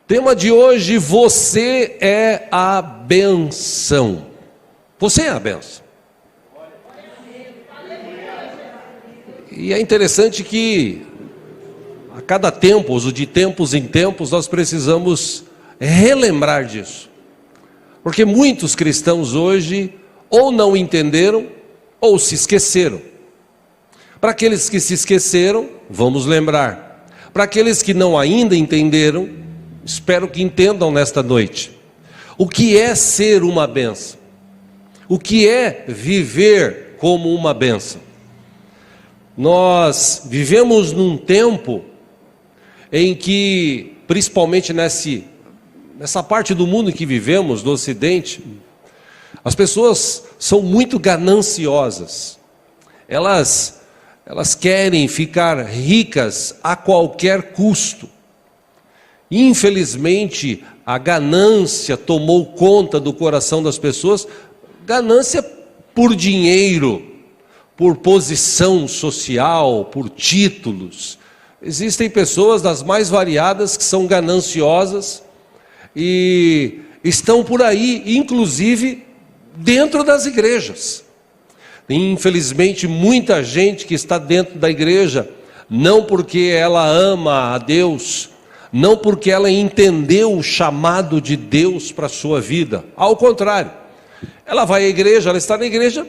Tema de hoje: você é a bênção. Você é a bênção. E é interessante que a cada tempo, ou de tempos em tempos, nós precisamos relembrar disso. Porque muitos cristãos hoje ou não entenderam ou se esqueceram. Para aqueles que se esqueceram, vamos lembrar. Para aqueles que não ainda entenderam, espero que entendam nesta noite. O que é ser uma bênção? O que é viver como uma bênção? Nós vivemos num tempo em que, principalmente nessa parte do mundo em que vivemos, no Ocidente, as pessoas são muito gananciosas. Elas querem ficar ricas a qualquer custo. Infelizmente, a ganância tomou conta do coração das pessoas. Ganância por dinheiro, por posição social, por títulos. Existem pessoas das mais variadas que são gananciosas e estão por aí, inclusive dentro das igrejas. Infelizmente, muita gente que está dentro da igreja, não porque ela ama a Deus, não porque ela entendeu o chamado de Deus para a sua vida. Ao contrário, ela vai à igreja, ela está na igreja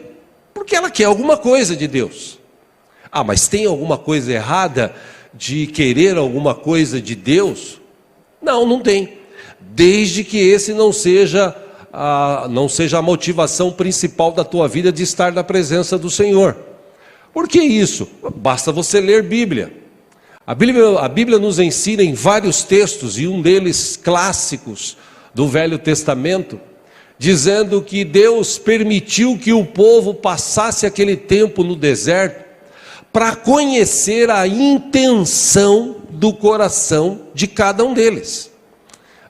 porque ela quer alguma coisa de Deus. Ah, mas tem alguma coisa errada de querer alguma coisa de Deus? Não, não tem. Desde que esse não seja a motivação principal da tua vida de estar na presença do Senhor. Por que isso? Basta você ler Bíblia. A Bíblia nos ensina em vários textos, e um deles clássicos do Velho Testamento, dizendo que Deus permitiu que o povo passasse aquele tempo no deserto para conhecer a intenção do coração de cada um deles.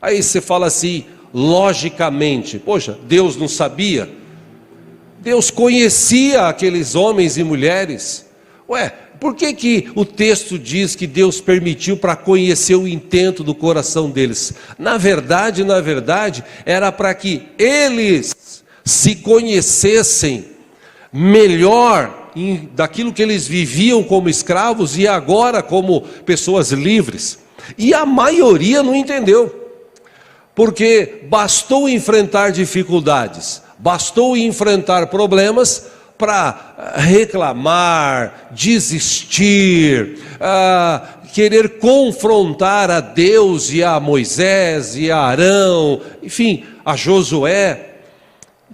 Aí você fala assim, logicamente, poxa, Deus não sabia? Deus conhecia aqueles homens e mulheres. Ué, por que o texto diz que Deus permitiu para conhecer o intento do coração deles? Na verdade, era para que eles se conhecessem melhor daquilo que eles viviam como escravos e agora como pessoas livres. E a maioria não entendeu. Porque bastou enfrentar dificuldades, bastou enfrentar problemas para reclamar, desistir, querer confrontar a Deus e a Moisés e a Arão, enfim, a Josué.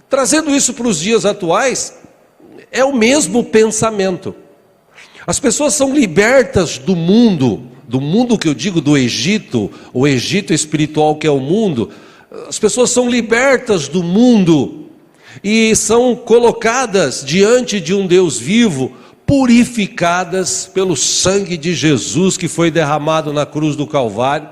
Trazendo isso para os dias atuais, é o mesmo pensamento. As pessoas são libertas do mundo que eu digo do Egito, o Egito espiritual que é o mundo. As pessoas são libertas do mundo e são colocadas diante de um Deus vivo, purificadas pelo sangue de Jesus que foi derramado na cruz do Calvário,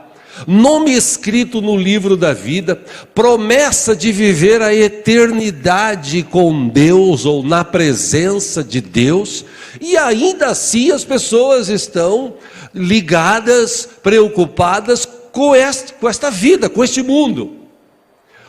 nome escrito no livro da vida, promessa de viver a eternidade com Deus ou na presença de Deus, e ainda assim as pessoas estão ligadas, preocupadas com esta vida, com este mundo.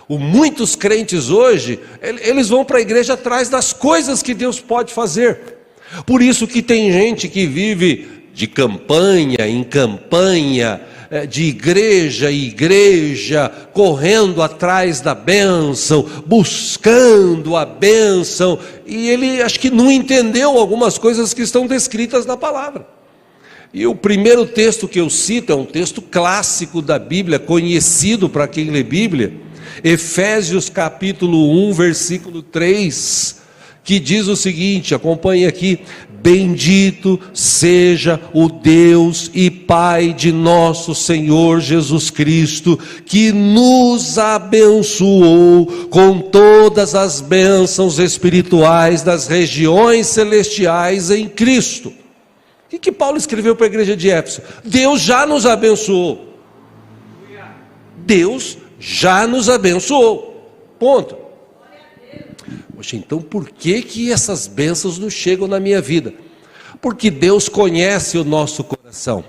Muitos crentes hoje, eles vão para a igreja atrás das coisas que Deus pode fazer. Por isso que tem gente que vive de campanha em campanha, de igreja em igreja, correndo atrás da bênção, buscando a bênção, e ele acho que não entendeu algumas coisas que estão descritas na palavra. E o primeiro texto que eu cito é um texto clássico da Bíblia, conhecido para quem lê Bíblia, Efésios capítulo 1, versículo 3, que diz o seguinte, acompanhe aqui: bendito seja o Deus e Pai de nosso Senhor Jesus Cristo, que nos abençoou com todas as bênçãos espirituais das regiões celestiais em Cristo. O que Paulo escreveu para a igreja de Éfeso? Deus já nos abençoou. Deus já nos abençoou. Ponto. Poxa, então por que essas bênçãos não chegam na minha vida? Porque Deus conhece o nosso coração.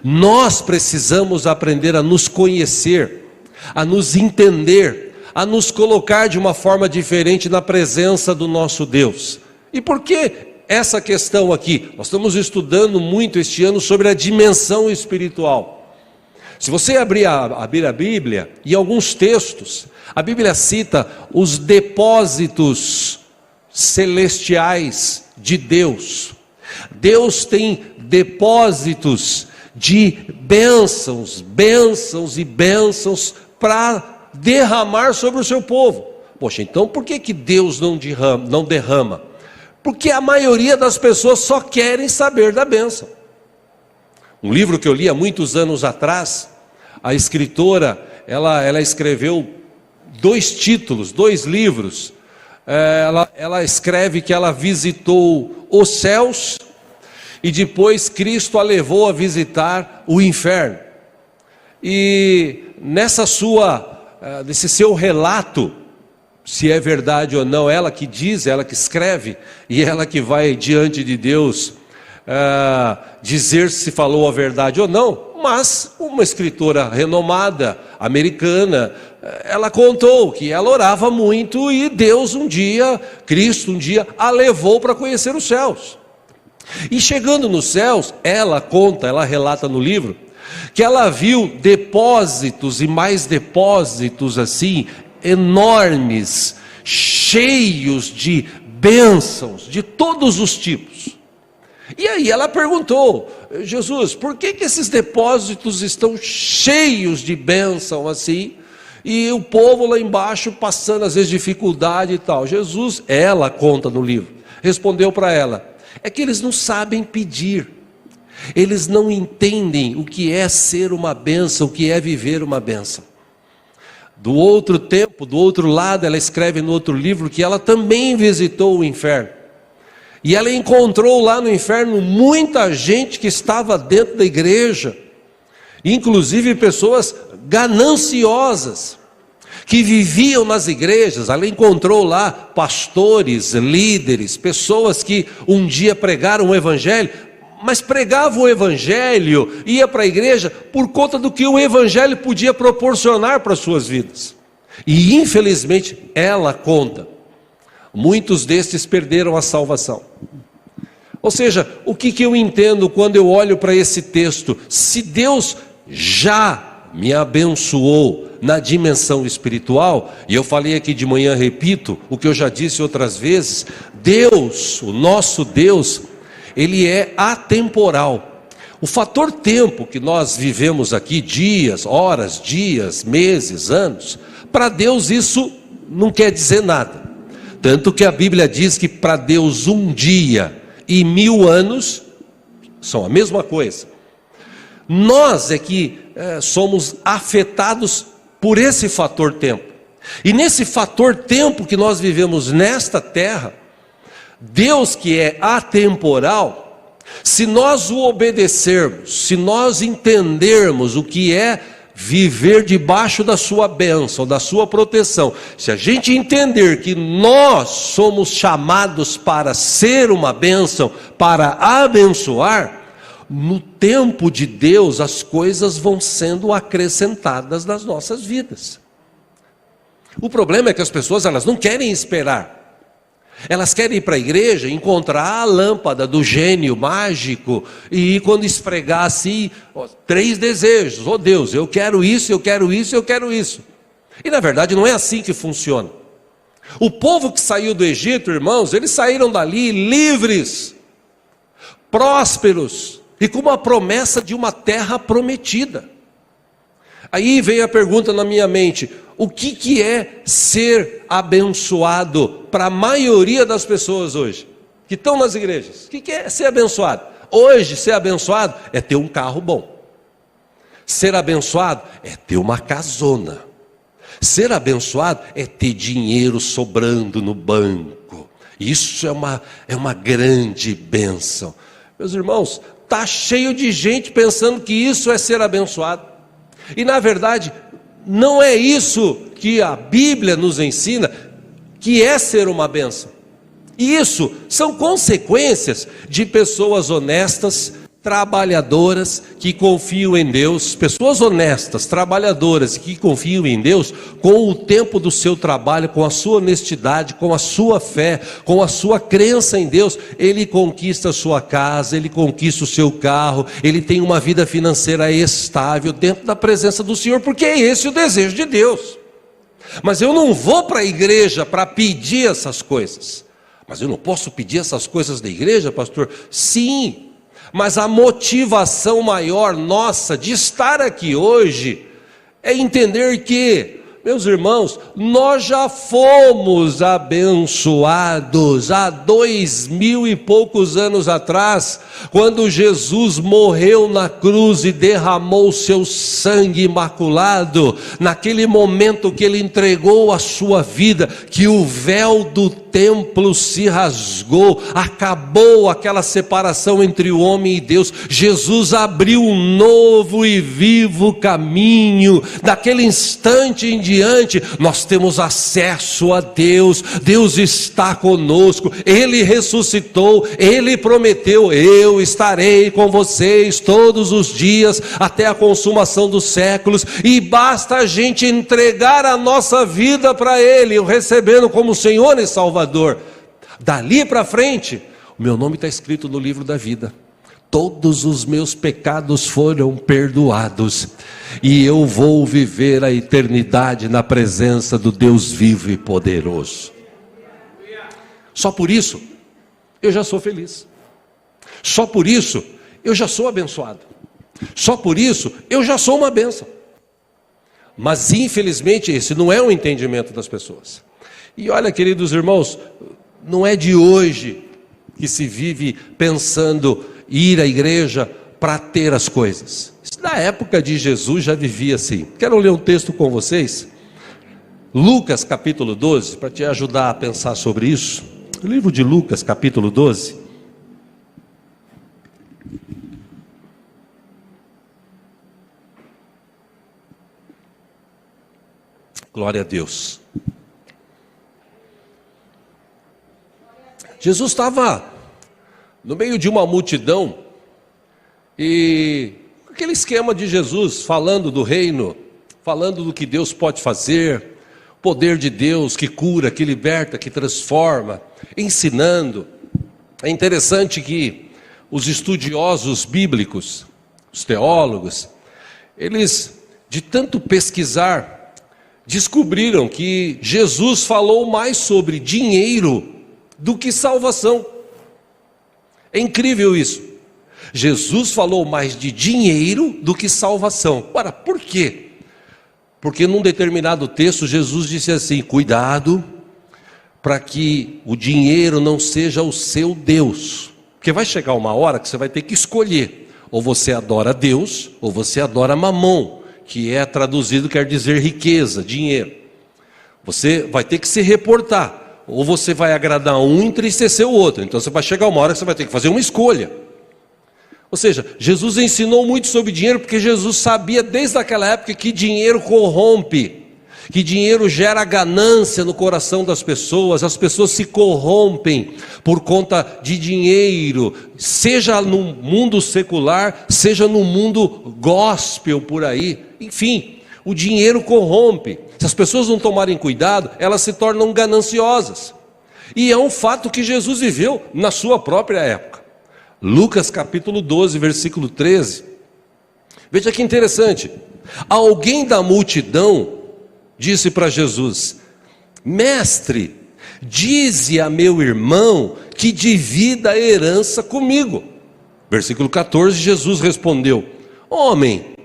Nós precisamos aprender a nos conhecer, a nos entender, a nos colocar de uma forma diferente na presença do nosso Deus. E por que essa questão aqui? Nós estamos estudando muito este ano sobre a dimensão espiritual. Se você abrir a Bíblia, em alguns textos, a Bíblia cita os depósitos celestiais de Deus. Deus tem depósitos de bênçãos, bênçãos e bênçãos para derramar sobre o seu povo. Poxa, então por que Deus não derrama? Porque a maioria das pessoas só querem saber da bênção. Um livro que eu li há muitos anos atrás, a escritora, ela escreveu 2 títulos, 2 livros. Ela escreve que ela visitou os céus e depois Cristo a levou a visitar o inferno. E nesse seu relato, se é verdade ou não, ela que diz, ela que escreve, e ela que vai diante de Deus dizer se falou a verdade ou não, mas uma escritora renomada, americana, ela contou que ela orava muito e Deus Cristo um dia a levou para conhecer os céus. E chegando nos céus, ela relata no livro, que ela viu depósitos e mais depósitos assim, enormes, cheios de bênçãos de todos os tipos. E aí ela perguntou: Jesus, por que esses depósitos estão cheios de bênção assim? E o povo lá embaixo passando às vezes dificuldade e tal. Jesus, ela conta no livro, respondeu para ela: é que eles não sabem pedir. Eles não entendem o que é ser uma bênção, o que é viver uma bênção. Do outro lado, ela escreve no outro livro que ela também visitou o inferno. E ela encontrou lá no inferno muita gente que estava dentro da igreja, inclusive pessoas gananciosas, que viviam nas igrejas. Ela encontrou lá pastores, líderes, pessoas que um dia pregaram o evangelho, mas pregavam o evangelho, ia para a igreja por conta do que o evangelho podia proporcionar para as suas vidas. E infelizmente ela conta, muitos destes perderam a salvação. Ou seja, o que eu entendo quando eu olho para esse texto? Se Deus já me abençoou na dimensão espiritual, e eu falei aqui de manhã, repito o que eu já disse outras vezes, Deus, o nosso Deus, Ele é atemporal. O fator tempo que nós vivemos aqui, dias, horas, dias, meses, anos, para Deus isso não quer dizer nada. Tanto que a Bíblia diz que para Deus um dia e 1000 anos são a mesma coisa. Nós é que somos afetados por esse fator tempo. E nesse fator tempo que nós vivemos nesta terra, Deus que é atemporal, se nós o obedecermos, se nós entendermos o que é viver debaixo da sua bênção, da sua proteção, se a gente entender que nós somos chamados para ser uma bênção, para abençoar, no tempo de Deus as coisas vão sendo acrescentadas nas nossas vidas. O problema é que as pessoas elas não querem esperar. Elas querem ir para a igreja, encontrar a lâmpada do gênio mágico e quando esfregar assim, 3 desejos, Deus, eu quero isso, eu quero isso, eu quero isso. E na verdade não é assim que funciona. O povo que saiu do Egito, irmãos, eles saíram dali livres, prósperos e com uma promessa de uma terra prometida. Aí vem a pergunta na minha mente: o que é ser abençoado para a maioria das pessoas hoje, que estão nas igrejas? O que é ser abençoado? Hoje, ser abençoado é ter um carro bom. Ser abençoado é ter uma casona. Ser abençoado é ter dinheiro sobrando no banco. Isso é uma grande bênção. Meus irmãos, está cheio de gente pensando que isso é ser abençoado. E na verdade, não é isso que a Bíblia nos ensina, que é ser uma bênção. E isso são consequências de pessoas honestas, trabalhadoras que confiam em Deus, pessoas honestas, trabalhadoras que confiam em Deus, com o tempo do seu trabalho, com a sua honestidade, com a sua fé, com a sua crença em Deus, ele conquista a sua casa, ele conquista o seu carro, ele tem uma vida financeira estável dentro da presença do Senhor, porque é esse o desejo de Deus. Mas eu não vou para a igreja para pedir essas coisas. Mas eu não posso pedir essas coisas da igreja, pastor? Sim. Mas a motivação maior nossa de estar aqui hoje é entender que, meus irmãos, nós já fomos abençoados há 2000 e poucos anos atrás, quando Jesus morreu na cruz e derramou seu sangue imaculado, naquele momento que ele entregou a sua vida, que o véu do templo se rasgou, acabou aquela separação entre o homem e Deus. Jesus abriu um novo e vivo caminho. Daquele instante em diante, nós temos acesso a Deus. Deus está conosco, Ele ressuscitou, Ele prometeu: eu estarei com vocês todos os dias, até a consumação dos séculos. E basta a gente entregar a nossa vida para Ele, o recebendo como Senhor e Salvador. Dali para frente, o meu nome está escrito no livro da vida. Todos os meus pecados foram perdoados, e eu vou viver a eternidade na presença do Deus vivo e poderoso. Só por isso eu já sou feliz. Só por isso eu já sou abençoado. Só por isso eu já sou uma bênção. Mas infelizmente esse não é o entendimento das pessoas. E olha, queridos irmãos, não é de hoje que se vive pensando ir à igreja para ter as coisas. Na época de Jesus já vivia assim. Quero ler um texto com vocês, Lucas capítulo 12, para te ajudar a pensar sobre isso. O livro de Lucas capítulo 12. Glória a Deus. Jesus estava no meio de uma multidão, e aquele esquema de Jesus falando do reino, falando do que Deus pode fazer, o poder de Deus que cura, que liberta, que transforma, ensinando. É interessante que os estudiosos bíblicos, os teólogos, eles, de tanto pesquisar, descobriram que Jesus falou mais sobre dinheiro do que salvação. É incrível isso. Jesus falou mais de dinheiro do que salvação. Ora, por quê? Porque num determinado texto Jesus disse assim: cuidado para que o dinheiro não seja o seu Deus. Porque vai chegar uma hora que você vai ter que escolher: ou você adora Deus, ou você adora Mamon, que é traduzido, quer dizer riqueza, dinheiro. Você vai ter que se reportar: ou você vai agradar um e entristecer o outro. Então você vai chegar uma hora que você vai ter que fazer uma escolha. Ou seja, Jesus ensinou muito sobre dinheiro, porque Jesus sabia desde aquela época que dinheiro corrompe, que dinheiro gera ganância no coração das pessoas. As pessoas se corrompem por conta de dinheiro, seja no mundo secular, seja no mundo gospel por aí. Enfim, o dinheiro corrompe. Se as pessoas não tomarem cuidado, elas se tornam gananciosas. E é um fato que Jesus viveu na sua própria época. Lucas capítulo 12, versículo 13. Veja que interessante. Alguém da multidão disse para Jesus: mestre, dize a meu irmão que divida a herança comigo. Versículo 14, Jesus respondeu: homem,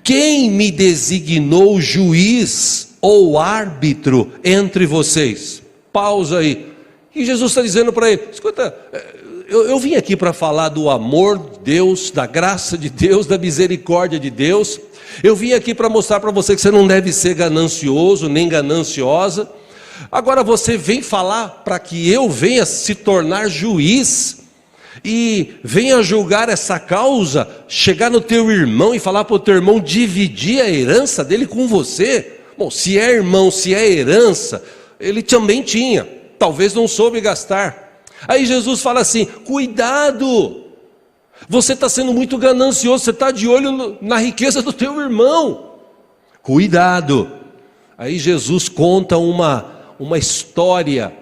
quem me designou juiz ou árbitro entre vocês? Pausa aí. E Jesus está dizendo para ele: escuta, eu vim aqui para falar do amor de Deus, da graça de Deus, da misericórdia de Deus. Eu vim aqui para mostrar para você que você não deve ser ganancioso, nem gananciosa. Agora você vem falar para que eu venha se tornar juiz e venha julgar essa causa, chegar no teu irmão e falar para o teu irmão dividir a herança dele com você. Bom, se é irmão, se é herança, ele também tinha, talvez não soube gastar. Aí Jesus fala assim: cuidado, Você está sendo muito ganancioso, você está de olho na riqueza do teu irmão. Cuidado. Aí Jesus conta uma história,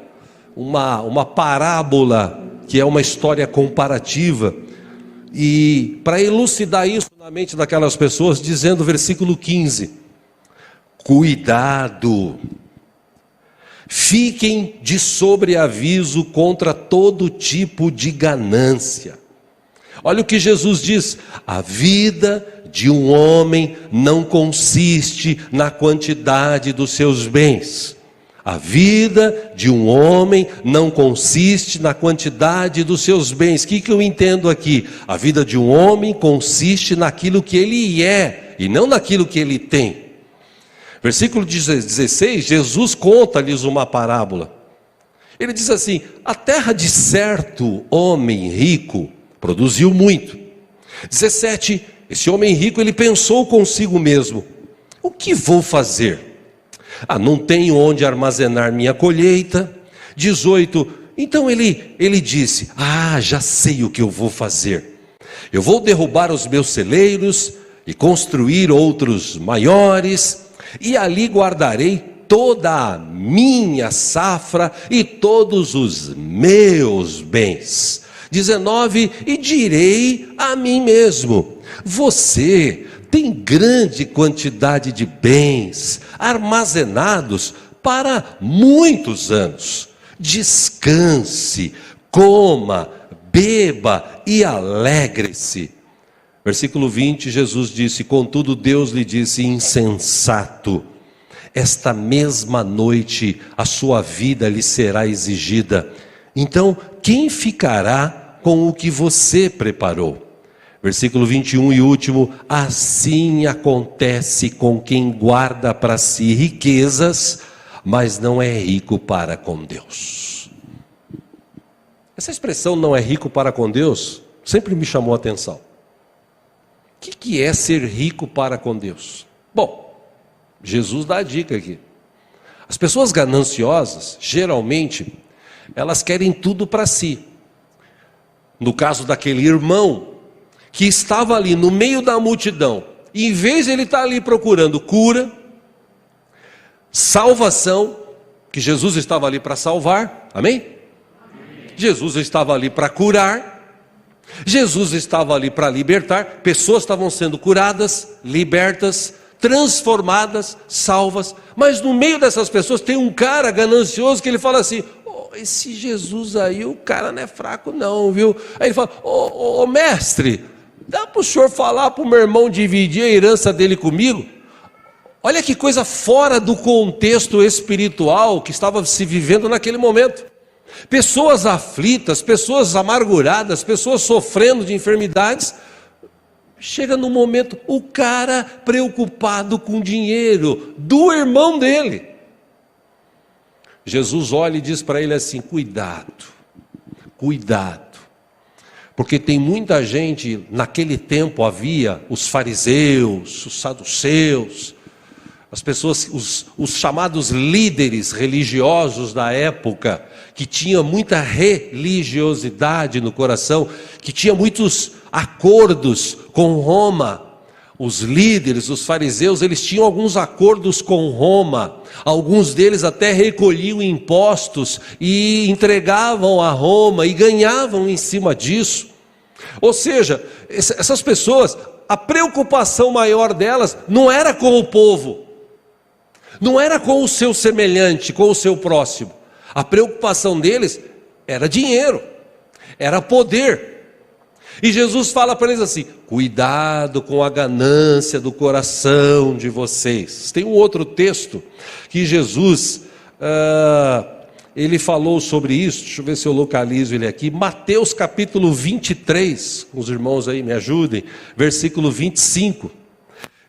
uma parábola, que é uma história comparativa, e para elucidar isso na mente daquelas pessoas, dizendo, versículo 15: cuidado, fiquem de sobreaviso contra todo tipo de ganância. Olha o que Jesus diz: a vida de um homem não consiste na quantidade dos seus bens. A vida de um homem não consiste na quantidade dos seus bens. O que eu entendo aqui? A vida de um homem consiste naquilo que ele é, e não naquilo que ele tem. Versículo 16, Jesus conta-lhes uma parábola. Ele diz assim: a terra de certo homem rico produziu muito. 17, esse homem rico, ele pensou consigo mesmo: o que vou fazer? Não tenho onde armazenar minha colheita. 18, então ele disse: já sei o que eu vou fazer. Eu vou derrubar os meus celeiros e construir outros maiores, e ali guardarei toda a minha safra e todos os meus bens. 19, e direi a mim mesmo: você tem grande quantidade de bens armazenados para muitos anos. Descanse, coma, beba e alegre-se. Versículo 20, Jesus disse: contudo Deus lhe disse: insensato, esta mesma noite a sua vida lhe será exigida. Então, quem ficará com o que você preparou? Versículo 21 e último: assim acontece com quem guarda para si riquezas, mas não é rico para com Deus. Essa expressão "não é rico para com Deus" sempre me chamou a atenção. O que é ser rico para com Deus? Bom, Jesus dá a dica aqui. As pessoas gananciosas, geralmente, elas querem tudo para si. No caso daquele irmão que estava ali no meio da multidão, e em vez de ele estar ali procurando cura, salvação, que Jesus estava ali para salvar, amém? Jesus estava ali para curar, Jesus estava ali para libertar, pessoas estavam sendo curadas, libertas, transformadas, salvas, mas no meio dessas pessoas tem um cara ganancioso que ele fala assim: esse Jesus aí, o cara não é fraco não, viu? Aí ele fala: ô mestre, dá para o senhor falar para o meu irmão dividir a herança dele comigo? Olha que coisa fora do contexto espiritual que estava se vivendo naquele momento. Pessoas aflitas, pessoas amarguradas, pessoas sofrendo de enfermidades. Chega no momento, o cara preocupado com dinheiro do irmão dele. Jesus olha e diz para ele assim: cuidado, cuidado. Porque tem muita gente, naquele tempo havia os fariseus, os saduceus, as pessoas, os chamados líderes religiosos da época, que tinha muita religiosidade no coração, que tinha muitos acordos com Roma. Os líderes, os fariseus, eles tinham alguns acordos com Roma. Alguns deles até recolhiam impostos e entregavam a Roma e ganhavam em cima disso. Ou seja, essas pessoas, a preocupação maior delas não era com o povo, não era com o seu semelhante, com o seu próximo. A preocupação deles era dinheiro, era poder. E Jesus fala para eles assim: cuidado com a ganância do coração de vocês. Tem um outro texto que Jesus, ele falou sobre isso. Deixa eu ver se eu localizo ele aqui. Mateus capítulo 23, os irmãos aí me ajudem, versículo 25.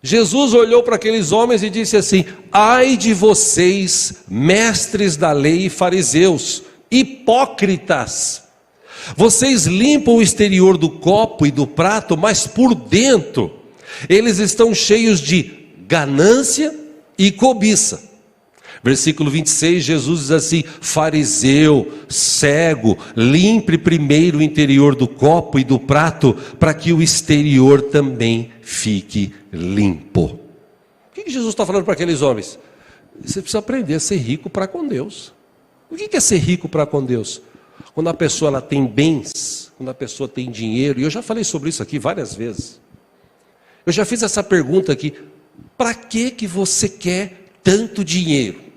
Jesus olhou para aqueles homens e disse assim: ai de vocês, mestres da lei e fariseus, hipócritas! Vocês limpam o exterior do copo e do prato, mas por dentro eles estão cheios de ganância e cobiça. Versículo 26, Jesus diz assim: fariseu, cego, limpe primeiro o interior do copo e do prato, para que o exterior também fique limpo. O que Jesus está falando para aqueles homens? Você precisa aprender a ser rico para com Deus. O que é ser rico para com Deus? Quando a pessoa ela tem bens, quando a pessoa tem dinheiro, e eu já falei sobre isso aqui várias vezes. Eu já fiz essa pergunta aqui: para que você quer tanto dinheiro?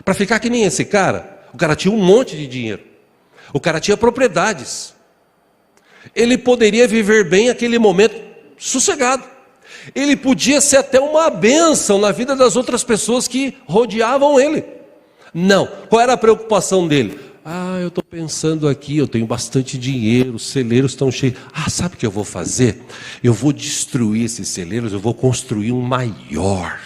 Para ficar que nem esse cara? O cara tinha um monte de dinheiro, o cara tinha propriedades, ele poderia viver bem aquele momento sossegado, ele podia ser até uma bênção na vida das outras pessoas que rodeavam ele. Não, qual era a preocupação dele? Eu estou pensando aqui, eu tenho bastante dinheiro, os celeiros estão cheios. Sabe o que eu vou fazer? Eu vou destruir esses celeiros, eu vou construir um maior.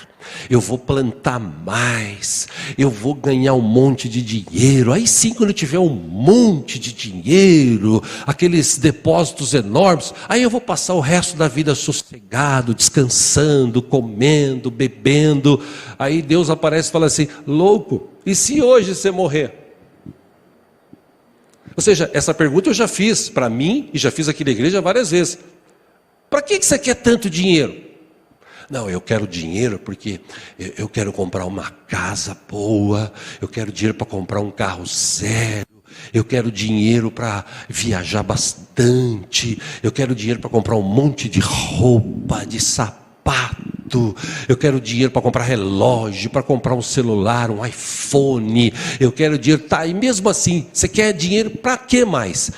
Eu vou plantar mais, eu vou ganhar um monte de dinheiro. Aí sim, quando eu tiver um monte de dinheiro, aqueles depósitos enormes, aí eu vou passar o resto da vida sossegado, descansando, comendo, bebendo. Aí Deus aparece e fala assim: louco, e se hoje você morrer? Ou seja, essa pergunta eu já fiz para mim e já fiz aqui na igreja várias vezes. Para que você quer tanto dinheiro? Não, eu quero dinheiro porque eu quero comprar uma casa boa, eu quero dinheiro para comprar um carro sério, eu quero dinheiro para viajar bastante, eu quero dinheiro para comprar um monte de roupa, de sapato, eu quero dinheiro para comprar relógio, para comprar um celular, um iPhone, eu quero dinheiro, e mesmo assim, você quer dinheiro para quê mais?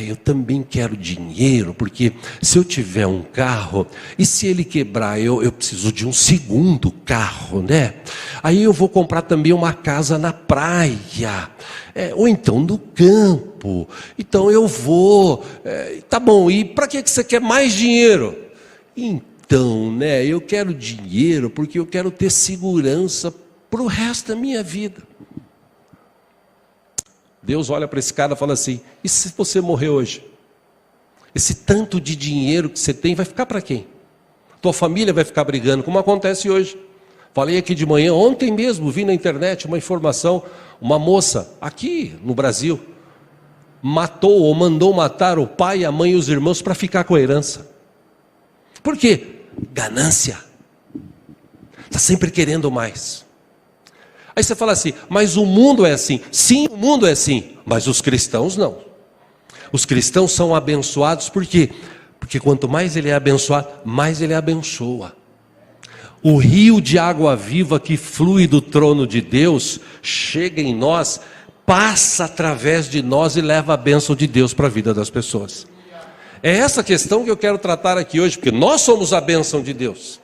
Eu também quero dinheiro, porque se eu tiver um carro, e se ele quebrar, eu preciso de um segundo carro, né? Aí eu vou comprar também uma casa na praia, ou então no campo. Então eu vou, tá bom, e para que você quer mais dinheiro? Então, né, eu quero dinheiro porque eu quero ter segurança para o resto da minha vida. Deus olha para esse cara e fala assim: e se você morrer hoje? Esse tanto de dinheiro que você tem vai ficar para quem? Tua família vai ficar brigando, como acontece hoje. Falei aqui de manhã, ontem mesmo, vi na internet uma informação, uma moça aqui no Brasil matou ou mandou matar o pai, a mãe e os irmãos para ficar com a herança. Por quê? Ganância. Está sempre querendo mais. Aí você fala assim: mas o mundo é assim. Sim, o mundo é assim, mas os cristãos não. Os cristãos são abençoados por quê? Porque quanto mais ele é abençoado, mais ele abençoa. O rio de água viva que flui do trono de Deus chega em nós, passa através de nós e leva a bênção de Deus para a vida das pessoas. É essa questão que eu quero tratar aqui hoje, porque nós somos a bênção de Deus.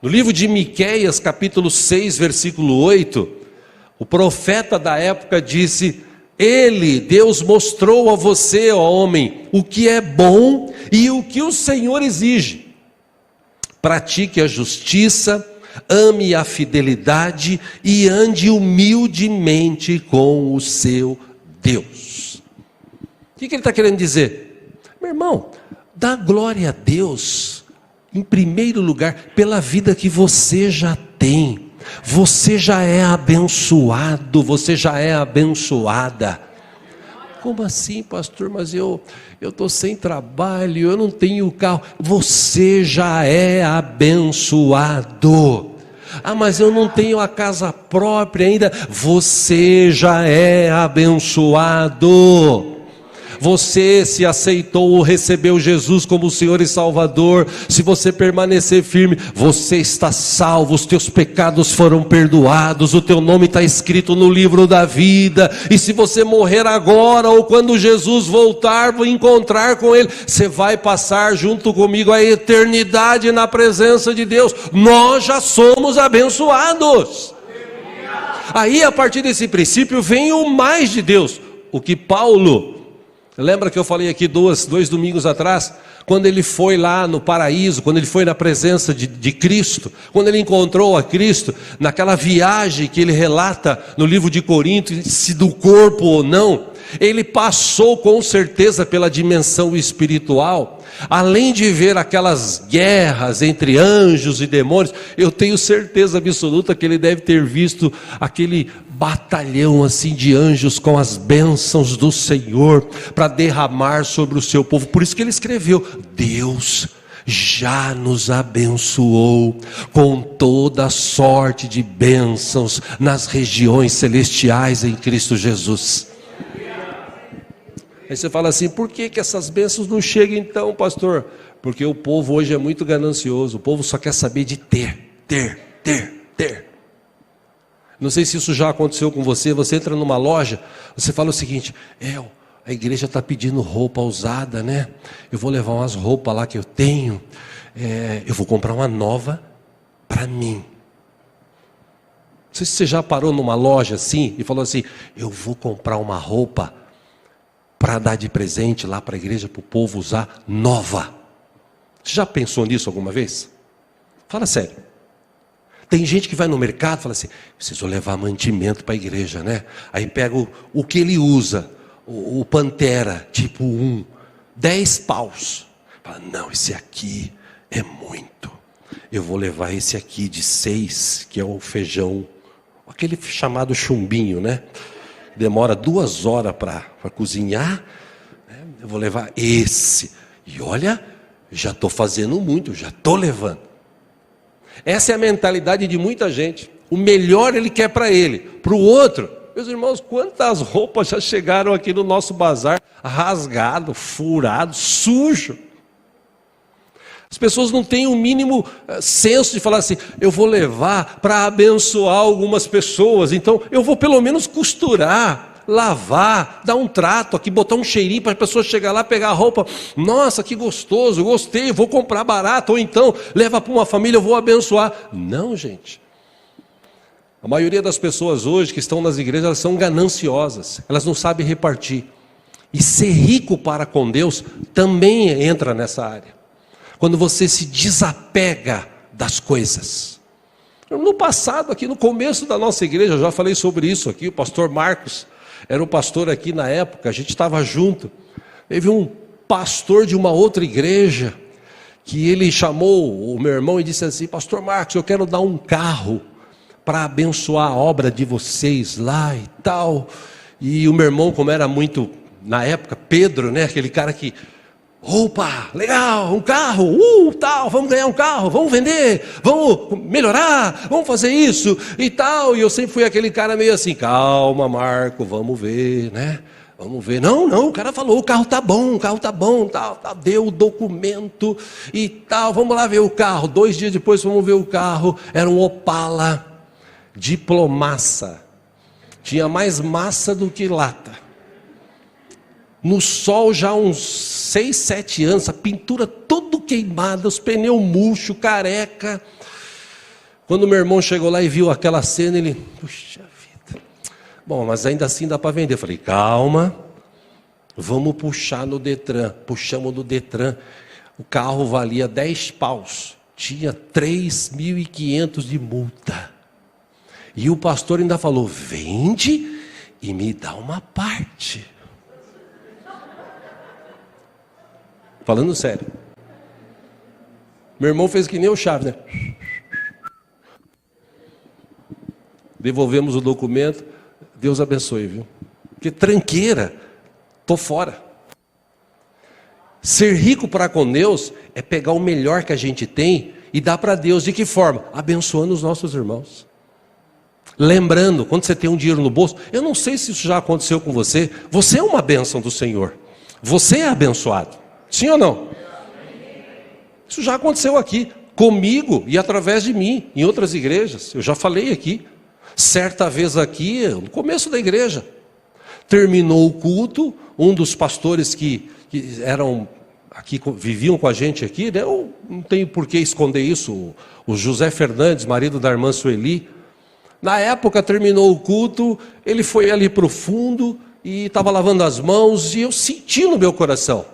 No livro de Miqueias, capítulo 6, versículo 8, o profeta da época disse: Deus mostrou a você, ó homem, o que é bom e o que o Senhor exige. Pratique a justiça, ame a fidelidade e ande humildemente com o seu Deus. O que ele está querendo dizer? Meu irmão, dá glória a Deus em primeiro lugar, pela vida que você já tem. Você já é abençoado, você já é abençoada. Como assim, pastor? Mas eu estou sem trabalho, eu não tenho carro. Você já é abençoado. Mas eu não tenho a casa própria ainda. Você já é abençoado. Você se aceitou ou recebeu Jesus como Senhor e Salvador, se você permanecer firme, você está salvo, os teus pecados foram perdoados, o teu nome está escrito no livro da vida, e se você morrer agora, ou quando Jesus voltar, vou encontrar com Ele, você vai passar junto comigo a eternidade na presença de Deus. Nós já somos abençoados. Aí a partir desse princípio vem o mais de Deus, o que Paulo... Lembra que eu falei aqui dois domingos atrás, quando ele foi lá no paraíso, quando ele foi na presença de Cristo, quando ele encontrou a Cristo, naquela viagem que ele relata no livro de Coríntios, se do corpo ou não, ele passou com certeza pela dimensão espiritual, além de ver aquelas guerras entre anjos e demônios, eu tenho certeza absoluta que ele deve ter visto aquele batalhão assim de anjos com as bênçãos do Senhor para derramar sobre o seu povo. Por isso que ele escreveu: Deus já nos abençoou com toda sorte de bênçãos nas regiões celestiais em Cristo Jesus. Aí você fala assim: por que essas bênçãos não chegam então, pastor? Porque o povo hoje é muito ganancioso, o povo só quer saber de ter. Não sei se isso já aconteceu com você. Você entra numa loja, você fala o seguinte: a igreja está pedindo roupa usada, né? Eu vou levar umas roupas lá que eu tenho, eu vou comprar uma nova para mim. Não sei se você já parou numa loja assim e falou assim: eu vou comprar uma roupa para dar de presente lá para a igreja, para o povo usar, nova. Você já pensou nisso alguma vez? Fala sério. Tem gente que vai no mercado e fala assim: preciso levar mantimento para a igreja, né? Aí pega o que ele usa, o Pantera, tipo 1, 10 paus. Fala: não, esse aqui é muito. Eu vou levar esse aqui de 6, que é o feijão, aquele chamado chumbinho, né? Demora 2 horas para cozinhar, né? Eu vou levar esse. E olha, já estou fazendo muito, já estou levando. Essa é a mentalidade de muita gente. O melhor ele quer para ele. Para o outro, meus irmãos, quantas roupas já chegaram aqui no nosso bazar, rasgado, furado, sujo. As pessoas não têm o mínimo senso de falar assim: eu vou levar para abençoar algumas pessoas, então eu vou pelo menos costurar, lavar, dar um trato aqui, botar um cheirinho para a pessoa chegar lá, pegar a roupa. Nossa, que gostoso, gostei, vou comprar barato. Ou então, leva para uma família, eu vou abençoar. Não, gente. A maioria das pessoas hoje que estão nas igrejas, elas são gananciosas, elas não sabem repartir. E ser rico para com Deus também entra nessa área. Quando você se desapega das coisas. No passado, aqui no começo da nossa igreja, eu já falei sobre isso aqui, o pastor Marcos era o pastor aqui na época, a gente estava junto. Teve um pastor de uma outra igreja, que ele chamou o meu irmão e disse assim: pastor Marcos, eu quero dar um carro para abençoar a obra de vocês lá e tal. E o meu irmão, como era muito, na época, Pedro, né, aquele cara que: opa, legal, um carro, tal, vamos ganhar um carro, vamos vender, vamos melhorar, vamos fazer isso e tal. E eu sempre fui aquele cara meio assim: calma, Marco, vamos ver, né? Vamos ver. Não, o cara falou: o carro tá bom, tal, deu o documento e tal, vamos lá ver o carro. 2 dias depois vamos ver o carro, era um Opala Diplomassa, tinha mais massa do que lata. No sol já uns 6, 7 anos, a pintura toda queimada, os pneus murchos, careca. Quando meu irmão chegou lá e viu aquela cena, ele: puxa vida, bom, mas ainda assim dá para vender. Eu falei: calma, vamos puxar no Detran. Puxamos no Detran, o carro valia 10 paus, tinha 3.500 de multa. E o pastor ainda falou: vende e me dá uma parte. Falando sério. Meu irmão fez que nem o Chaves, né? Devolvemos o documento. Deus abençoe, viu? Porque tranqueira, tô fora. Ser rico para com Deus é pegar o melhor que a gente tem e dar para Deus. De que forma? Abençoando os nossos irmãos. Lembrando, quando você tem um dinheiro no bolso, eu não sei se isso já aconteceu com você. Você é uma bênção do Senhor. Você é abençoado. Sim ou não? Isso já aconteceu aqui, comigo e através de mim, em outras igrejas. Eu já falei aqui. Certa vez aqui, no começo da igreja, terminou o culto, um dos pastores que eram aqui, viviam com a gente aqui, né? Eu não tenho por que esconder isso, o José Fernandes, marido da irmã Sueli. Na época terminou o culto, ele foi ali para o fundo e estava lavando as mãos, e eu senti no meu coração: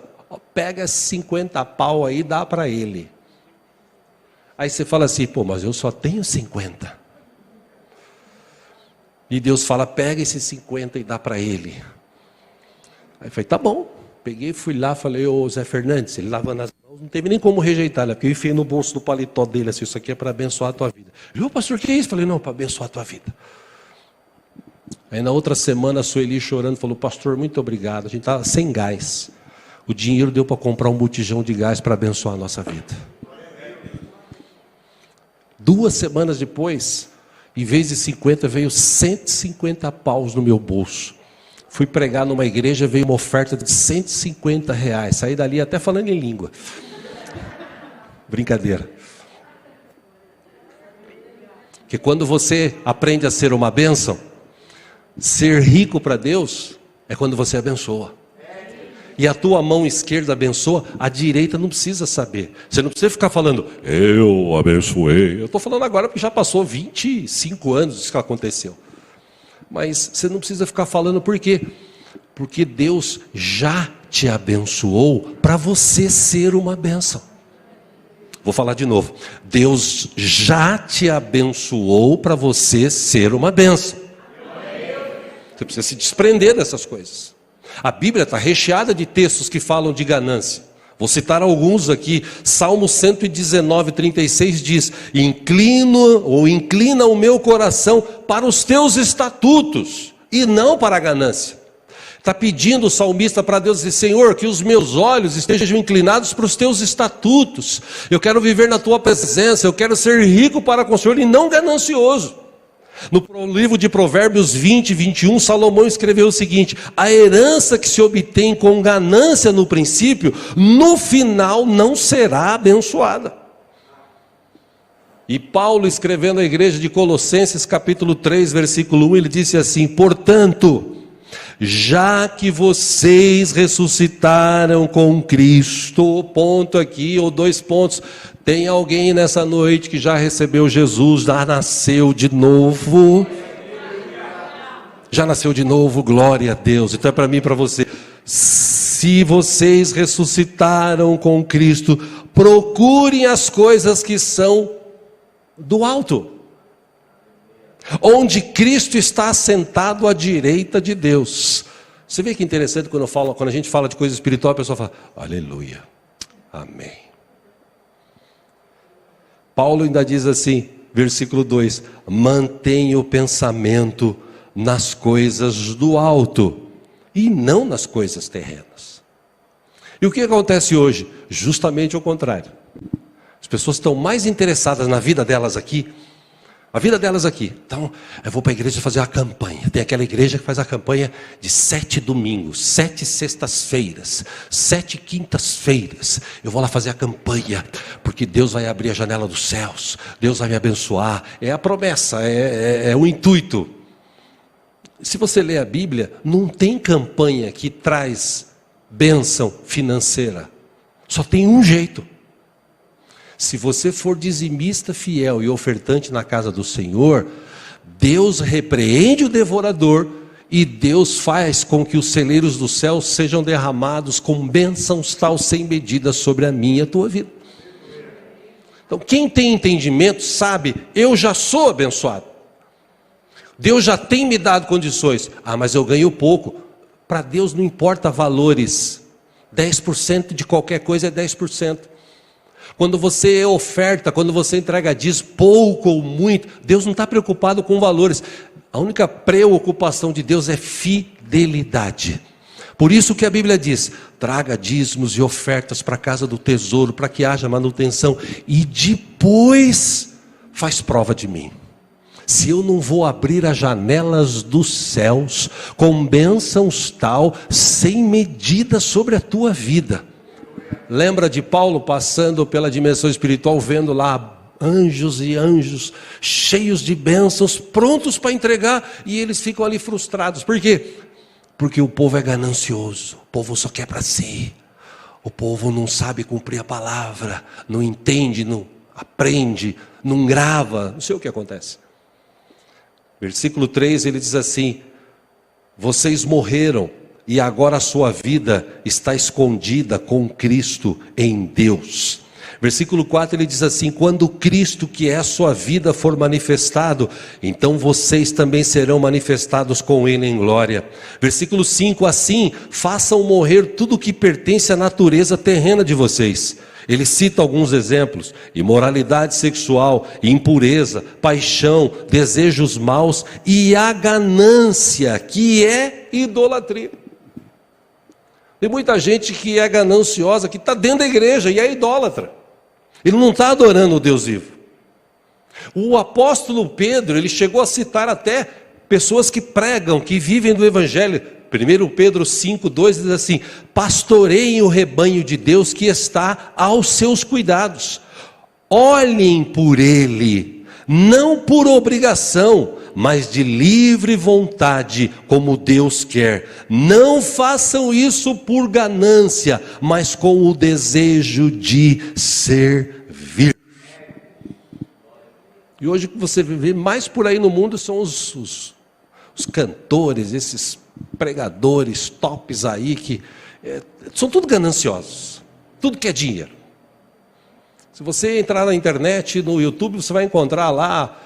pega 50 pau aí e dá para ele. Aí você fala assim: pô, mas eu só tenho 50. E Deus fala: pega esses 50 e dá para ele. Aí eu falei, tá bom. Peguei, fui lá, falei, ô Zé Fernandes, ele lavando as mãos, não teve nem como rejeitar, né? Porque eu enfiei no bolso do paletó dele, assim, isso aqui é para abençoar a tua vida. Ele, ô pastor, que é isso? Eu falei, não, para abençoar a tua vida. Aí na outra semana a Sueli chorando, falou, pastor, muito obrigado, a gente estava sem gás. O dinheiro deu para comprar um botijão de gás para abençoar a nossa vida. 2 semanas depois, em vez de 50, veio 150 paus no meu bolso. Fui pregar numa igreja, veio uma oferta de R$150. Saí dali até falando em língua. Brincadeira. Porque quando você aprende a ser uma bênção, ser rico para Deus é quando você abençoa. E a tua mão esquerda abençoa, a direita não precisa saber. Você não precisa ficar falando, eu abençoei. Eu estou falando agora porque já passou 25 anos isso que aconteceu. Mas você não precisa ficar falando por quê? Porque Deus já te abençoou para você ser uma bênção. Vou falar de novo. Deus já te abençoou para você ser uma bênção. Você precisa se desprender dessas coisas. A Bíblia está recheada de textos que falam de ganância. Vou citar alguns aqui. Salmo 119, 36 diz, inclina o meu coração para os teus estatutos e não para a ganância. Está pedindo o salmista para Deus dizer, Senhor, que os meus olhos estejam inclinados para os teus estatutos. Eu quero viver na tua presença, eu quero ser rico para com o Senhor e não ganancioso. No livro de Provérbios 20, 21, Salomão escreveu o seguinte, a herança que se obtém com ganância no princípio, no final não será abençoada. E Paulo, escrevendo à igreja de Colossenses, capítulo 3, versículo 1, ele disse assim, portanto, já que vocês ressuscitaram com Cristo, ponto aqui, ou 2 pontos, tem alguém nessa noite que já recebeu Jesus, já nasceu de novo? Já nasceu de novo, glória a Deus. Então é para mim e para você. Se vocês ressuscitaram com Cristo, procurem as coisas que são do alto, onde Cristo está assentado à direita de Deus. Você vê que interessante quando a gente fala de coisa espiritual, a pessoa fala, aleluia, amém. Paulo ainda diz assim, versículo 2, mantenha o pensamento nas coisas do alto e não nas coisas terrenas. E o que acontece hoje? Justamente o contrário. As pessoas estão mais interessadas na vida delas aqui, a vida delas aqui. Então, eu vou para a igreja fazer a campanha. Tem aquela igreja que faz a campanha de 7 domingos, 7 sextas-feiras, 7 quintas-feiras. Eu vou lá fazer a campanha, porque Deus vai abrir a janela dos céus, Deus vai me abençoar. É a promessa, é o intuito. Se você ler a Bíblia, não tem campanha que traz bênção financeira. Só tem um jeito. Se você for dizimista fiel e ofertante na casa do Senhor, Deus repreende o devorador e Deus faz com que os celeiros do céu sejam derramados com bênçãos tal sem medida sobre a minha e a tua vida. Então quem tem entendimento sabe, eu já sou abençoado. Deus já tem me dado condições. Ah, mas eu ganho pouco. Para Deus não importa valores. 10% de qualquer coisa é 10%. Quando você oferta, quando você entrega diz pouco ou muito, Deus não está preocupado com valores. A única preocupação de Deus é fidelidade. Por isso que a Bíblia diz, traga dízimos e ofertas para a casa do tesouro, para que haja manutenção, e depois faz prova de mim. Se eu não vou abrir as janelas dos céus, com bênçãos tal, sem medida sobre a tua vida. Lembra de Paulo passando pela dimensão espiritual, vendo lá anjos e anjos, cheios de bênçãos, prontos para entregar, e eles ficam ali frustrados. Por quê? Porque o povo é ganancioso, o povo só quer para si, o povo não sabe cumprir a palavra, não entende, não aprende, não grava, não sei o que acontece. Versículo 3, ele diz assim, vocês morreram, e agora a sua vida está escondida com Cristo em Deus. Versículo 4 ele diz assim: quando Cristo, que é a sua vida, for manifestado, então vocês também serão manifestados com Ele em glória. Versículo 5, assim, façam morrer tudo que pertence à natureza terrena de vocês. Ele cita alguns exemplos: imoralidade sexual, impureza, paixão, desejos maus e a ganância, que é idolatria. Tem muita gente que é gananciosa, que está dentro da igreja e é idólatra. Ele não está adorando o Deus vivo. O apóstolo Pedro, ele chegou a citar até pessoas que pregam, que vivem do evangelho. 1 Pedro 5:2 diz assim: pastoreiem o rebanho de Deus que está aos seus cuidados. Olhem por ele, não por obrigação, mas de livre vontade, como Deus quer. Não façam isso por ganância, mas com o desejo de servir. E hoje o que você vê mais por aí no mundo são os cantores, esses pregadores tops aí, que são tudo gananciosos, tudo que é dinheiro. Se você entrar na internet, no YouTube, você vai encontrar lá,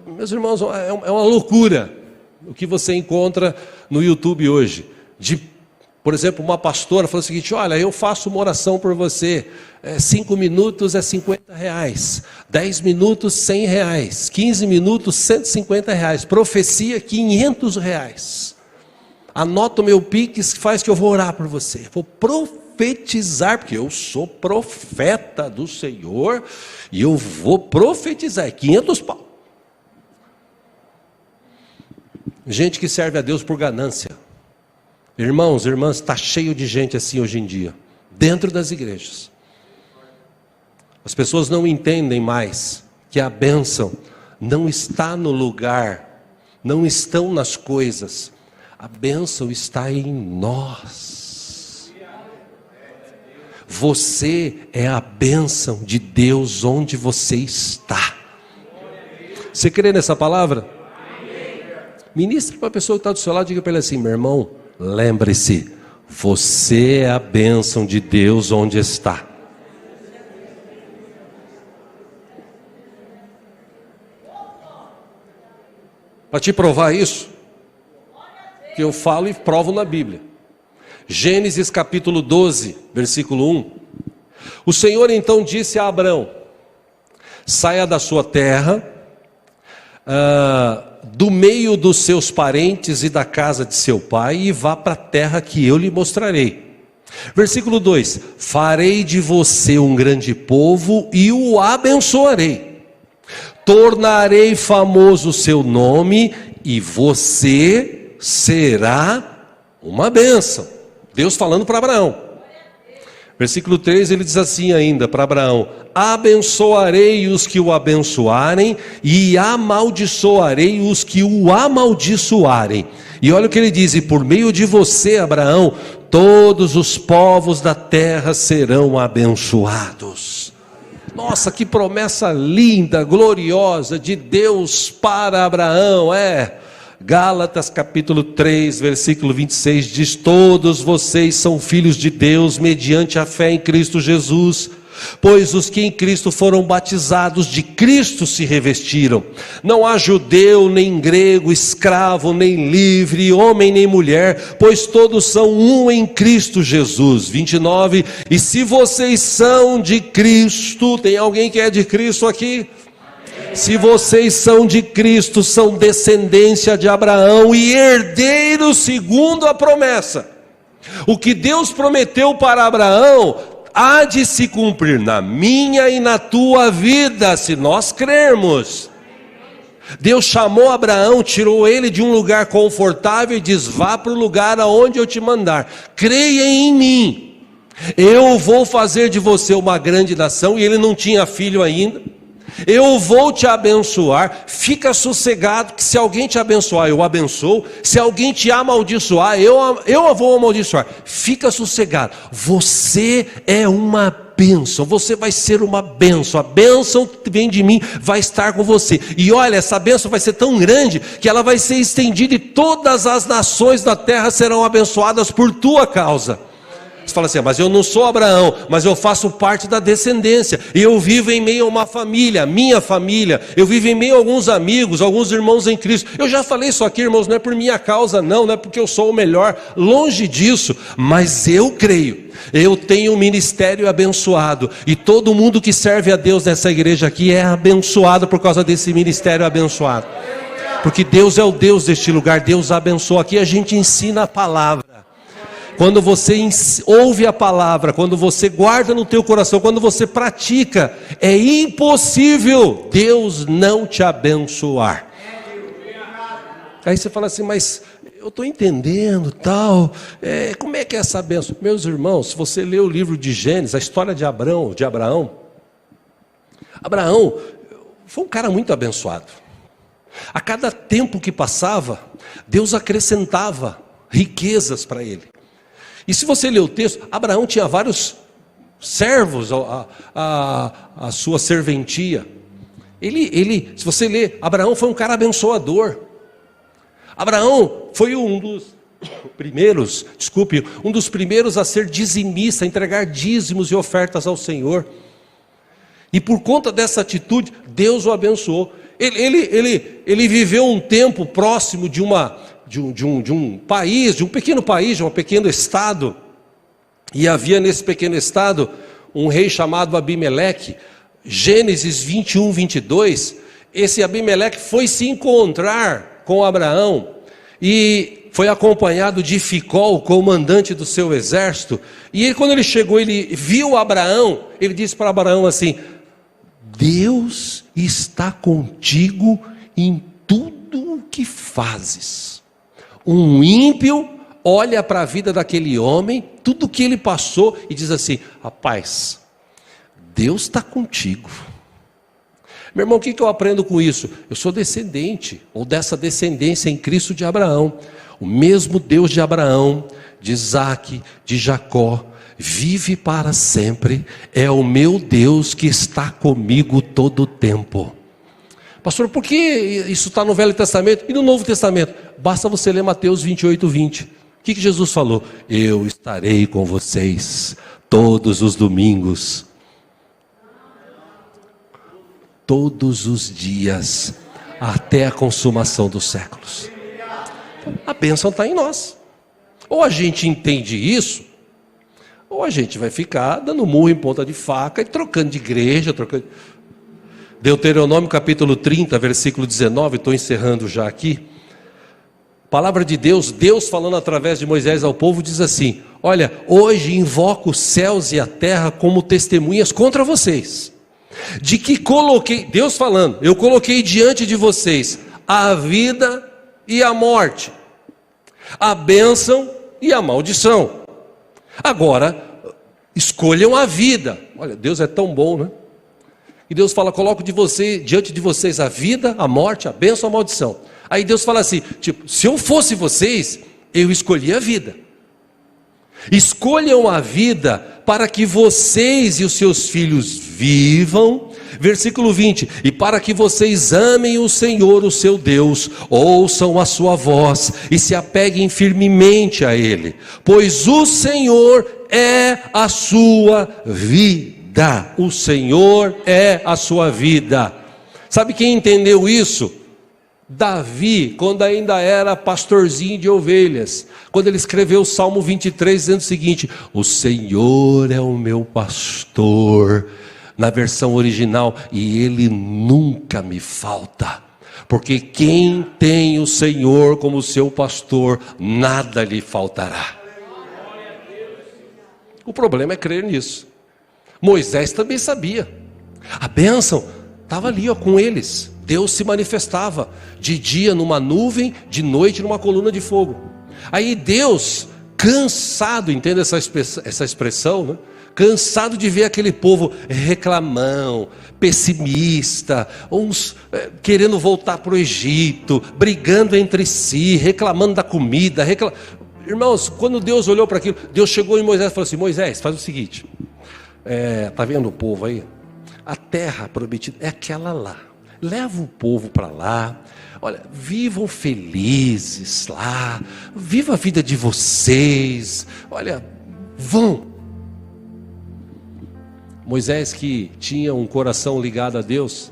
meus irmãos, é uma loucura o que você encontra no YouTube hoje. Por exemplo, uma pastora falou o seguinte: olha, eu faço uma oração por você, 5 minutos é R$50, 10 minutos R$100, 15 minutos R$150, profecia R$500. Anota o meu Pix, faz que eu vou orar por você. Vou profetizar, porque eu sou profeta do Senhor, e eu vou profetizar, 500 pau. Gente que serve a Deus por ganância. Irmãos, irmãs, está cheio de gente assim hoje em dia, dentro das igrejas. As pessoas não entendem mais que a bênção não está no lugar, não estão nas coisas. A bênção está em nós. Você é a bênção de Deus onde você está. Você crê nessa palavra? Ministre para a pessoa que está do seu lado, diga para ele assim: meu irmão, lembre-se, você é a bênção de Deus onde está. Para te provar isso, que eu falo e provo na Bíblia. Gênesis capítulo 12, versículo 1. O Senhor então disse a Abrão: saia da sua terra, do meio dos seus parentes e da casa de seu pai, e vá para a terra que eu lhe mostrarei. Versículo 2: farei de você um grande povo e o abençoarei. Tornarei famoso o seu nome e você será uma bênção. Deus falando para Abraão. Versículo 3, ele diz assim ainda para Abraão: abençoarei os que o abençoarem e amaldiçoarei os que o amaldiçoarem. E olha o que ele diz: e por meio de você, Abraão, todos os povos da terra serão abençoados. Nossa, que promessa linda, gloriosa de Deus para Abraão. Gálatas capítulo 3, versículo 26 diz: todos vocês são filhos de Deus mediante a fé em Cristo Jesus, pois os que em Cristo foram batizados de Cristo se revestiram. Não há judeu nem grego, escravo nem livre, homem nem mulher, pois todos são um em Cristo Jesus. 29, e se vocês são de Cristo, tem alguém que é de Cristo aqui? Se vocês são de Cristo, são descendência de Abraão e herdeiros segundo a promessa. O que Deus prometeu para Abraão há de se cumprir na minha e na tua vida, se nós crermos. Deus chamou Abraão, tirou ele de um lugar confortável e diz: vá para o lugar aonde eu te mandar, creia em mim, eu vou fazer de você uma grande nação. E ele não tinha filho ainda. Eu vou te abençoar, fica sossegado que se alguém te abençoar, eu abençoo. Se alguém te amaldiçoar, eu vou amaldiçoar. Fica sossegado, você é uma bênção, você vai ser uma bênção. A bênção que vem de mim vai estar com você. E olha, essa bênção vai ser tão grande que ela vai ser estendida e todas as nações da terra serão abençoadas por tua causa. Você fala assim, mas eu não sou Abraão, mas eu faço parte da descendência, e eu vivo em meio a uma família, minha família, eu vivo em meio a alguns amigos, alguns irmãos em Cristo. Eu já falei isso aqui, irmãos, não é por minha causa não é porque eu sou o melhor, longe disso, mas eu creio, eu tenho um ministério abençoado, e todo mundo que serve a Deus nessa igreja aqui é abençoado por causa desse ministério abençoado, porque Deus é o Deus deste lugar, Deus abençoa. Aqui a gente ensina a palavra. Quando você ouve a palavra, quando você guarda no teu coração, quando você pratica, é impossível Deus não te abençoar. Aí você fala assim, mas eu estou entendendo tal, como é que é essa bênção? Meus irmãos, se você ler o livro de Gênesis, a história de Abraão foi um cara muito abençoado. A cada tempo que passava, Deus acrescentava riquezas para ele. E se você ler o texto, Abraão tinha vários servos, a sua serventia. Se você ler, Abraão foi um cara abençoador. Abraão foi um dos primeiros a ser dizimista, a entregar dízimos e ofertas ao Senhor. E por conta dessa atitude, Deus o abençoou. Ele viveu um tempo próximo de um país, de um pequeno país, de um pequeno estado. E havia nesse pequeno estado um rei chamado Abimeleque. Gênesis 21, 22. Esse Abimeleque foi se encontrar com Abraão e foi acompanhado de Ficol, comandante do seu exército. E quando ele chegou, ele viu Abraão, ele disse para Abraão assim: Deus está contigo em tudo o que fazes. Um ímpio olha para a vida daquele homem, tudo que ele passou, e diz assim: rapaz, Deus está contigo. Meu irmão, o que eu aprendo com isso? Eu sou descendente, ou dessa descendência em Cristo de Abraão. O mesmo Deus de Abraão, de Isaque, de Jacó, vive para sempre. É o meu Deus que está comigo todo o tempo. Pastor, por que isso está no Velho Testamento e no Novo Testamento? Basta você ler Mateus 28, 20. O que Jesus falou? Eu estarei com vocês todos os domingos, todos os dias, até a consumação dos séculos. A bênção está em nós. Ou a gente entende isso, ou a gente vai ficar dando murro em ponta de faca e trocando de igreja, Deuteronômio capítulo 30, versículo 19, estou encerrando já aqui. Palavra de Deus, Deus falando através de Moisés ao povo, diz assim: olha, hoje invoco os céus e a terra como testemunhas contra vocês, de que coloquei, Deus falando, eu coloquei diante de vocês a vida e a morte, a bênção e a maldição. Agora, escolham a vida. Olha, Deus é tão bom, né? E Deus fala, coloco diante de vocês a vida, a morte, a bênção, a maldição. Aí Deus fala assim, tipo, se eu fosse vocês, eu escolhia a vida. Escolham a vida para que vocês e os seus filhos vivam. Versículo 20, e para que vocês amem o Senhor, o seu Deus, ouçam a sua voz e se apeguem firmemente a Ele, pois o Senhor é a sua vida. O Senhor é a sua vida. Sabe quem entendeu isso? Davi, quando ainda era pastorzinho de ovelhas, quando ele escreveu o Salmo 23, dizendo o seguinte: o Senhor é o meu pastor, na versão original, e Ele nunca me falta, porque quem tem o Senhor como seu pastor, nada lhe faltará. O problema é crer nisso. Moisés também sabia, a bênção estava ali com eles. Deus se manifestava de dia numa nuvem, de noite numa coluna de fogo. Aí Deus, cansado, entende essa expressão, né? Cansado de ver aquele povo reclamão, pessimista, uns querendo voltar para o Egito, brigando entre si, reclamando da comida. Irmãos, quando Deus olhou para aquilo, Deus chegou em Moisés e falou assim: Moisés, faz o seguinte, está vendo o povo aí? A terra prometida é aquela lá. Leva o povo para lá, olha, vivam felizes lá, viva a vida de vocês, olha, Vão. Moisés, que tinha um coração ligado a Deus,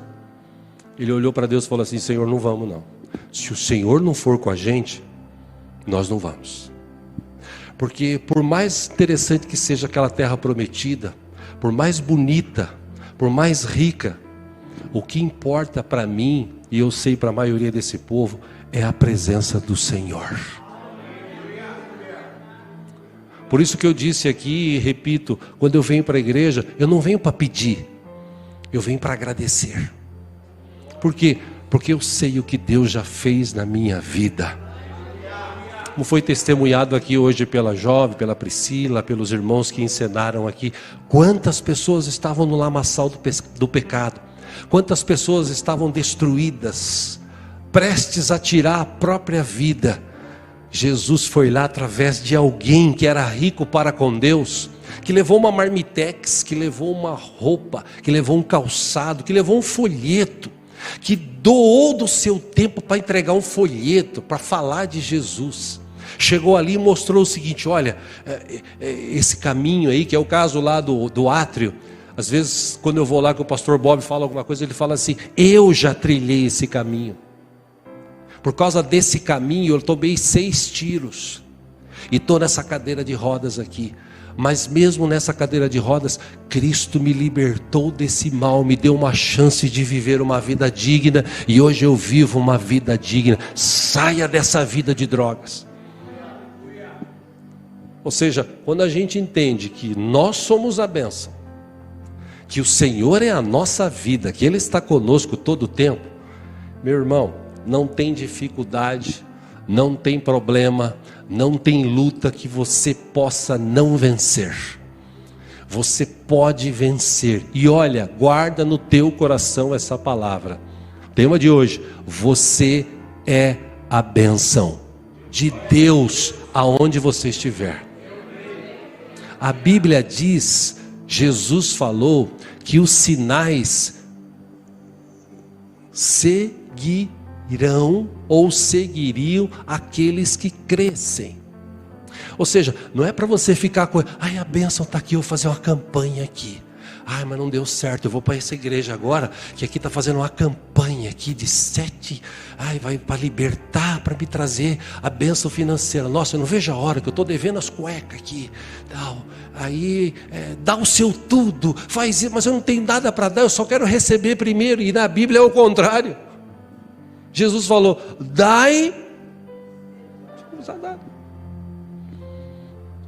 ele olhou para Deus e falou assim: Senhor, não vamos não. Se o Senhor não for com a gente, nós não vamos. Porque por mais interessante que seja aquela terra prometida, por mais bonita, por mais rica, o que importa para mim, e eu sei para a maioria desse povo, é a presença do Senhor. Por isso que eu disse aqui e repito, quando eu venho para a igreja, eu não venho para pedir, eu venho para agradecer. Por quê? Porque eu sei o que Deus já fez na minha vida. Como foi testemunhado aqui hoje pela jovem, pela Priscila, pelos irmãos que ensinaram aqui, quantas pessoas estavam no lamaçal do pecado, quantas pessoas estavam destruídas, prestes a tirar a própria vida. Jesus foi lá através de alguém que era rico para com Deus, que levou uma marmitex, que levou uma roupa, que levou um calçado, que levou um folheto, que doou do seu tempo para entregar um folheto, para falar de Jesus. Chegou ali e mostrou o seguinte: olha, esse caminho aí, que é o caso lá do átrio. Às vezes quando eu vou lá que o pastor Bob fala alguma coisa, ele fala assim: eu já trilhei esse caminho. Por causa desse caminho eu tomei 6 tiros e estou nessa cadeira de rodas aqui. Mas mesmo nessa cadeira de rodas, Cristo me libertou desse mal, me deu uma chance de viver uma vida digna, e hoje eu vivo uma vida digna. Saia dessa vida de drogas. Ou seja, quando a gente entende que nós somos a bênção, que o Senhor é a nossa vida, que Ele está conosco todo o tempo, meu irmão, não tem dificuldade, não tem problema, não tem luta que você possa não vencer. Você pode vencer. E olha, guarda no teu coração essa palavra. Tema de hoje: você é a bênção de Deus aonde você estiver. A Bíblia diz, Jesus falou que os sinais seguirão ou seguiriam aqueles que crescem. Ou seja, não é para você ficar com: ai, a bênção está aqui, eu vou fazer uma campanha aqui. Ai, mas não deu certo, eu vou para essa igreja agora, que aqui está fazendo uma campanha aqui de 7, ai, vai para libertar, para me trazer a bênção financeira. Nossa, eu não vejo a hora, que eu estou devendo as cuecas aqui, tal. Aí, dá o seu tudo, faz isso, mas eu não tenho nada para dar, eu só quero receber primeiro. E na Bíblia é o contrário. Jesus falou: dai, vamos dar.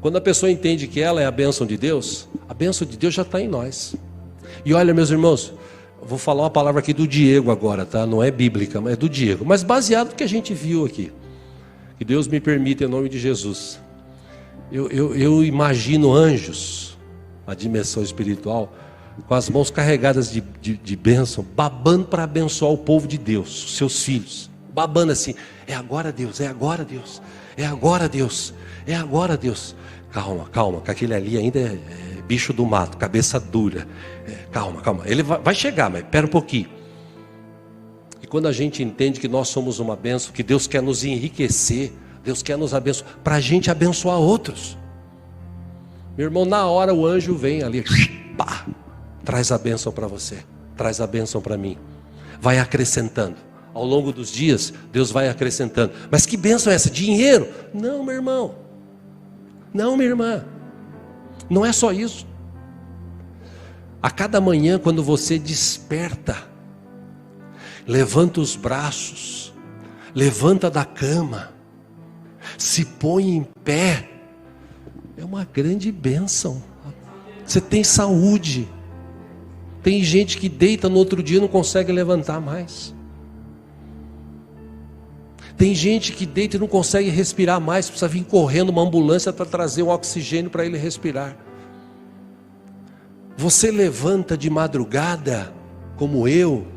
Quando a pessoa entende que ela é a bênção de Deus, a bênção de Deus já está em nós. E olha, meus irmãos, eu vou falar uma palavra aqui do Diego agora, tá? Não é bíblica, mas é do Diego. Mas baseado no que a gente viu aqui. Que Deus me permita, em nome de Jesus. Eu imagino anjos, a dimensão espiritual, com as mãos carregadas de bênção, babando para abençoar o povo de Deus, os seus filhos. Babando assim: é agora, Deus, é agora, Deus, é agora, Deus, é agora, Deus. Calma, calma, que aquele ali ainda é bicho do mato, cabeça dura. Calma, calma, ele vai chegar, mas espera um pouquinho. E quando a gente entende que nós somos uma bênção, que Deus quer nos enriquecer, Deus quer nos abençoar, para a gente abençoar outros. Meu irmão, na hora o anjo vem ali, pá, traz a bênção para você, traz a bênção para mim. Vai acrescentando. Ao longo dos dias, Deus vai acrescentando. Mas que bênção é essa? Dinheiro? Não, meu irmão. Não, minha irmã. Não é só isso. A cada manhã, quando você desperta, levanta os braços, levanta da cama, se põe em pé, é uma grande bênção. Você tem saúde. Tem gente que deita no outro dia e não consegue levantar mais. Tem gente que deita e não consegue respirar mais, precisa vir correndo uma ambulância para trazer um oxigênio para ele respirar. Você levanta de madrugada, como eu,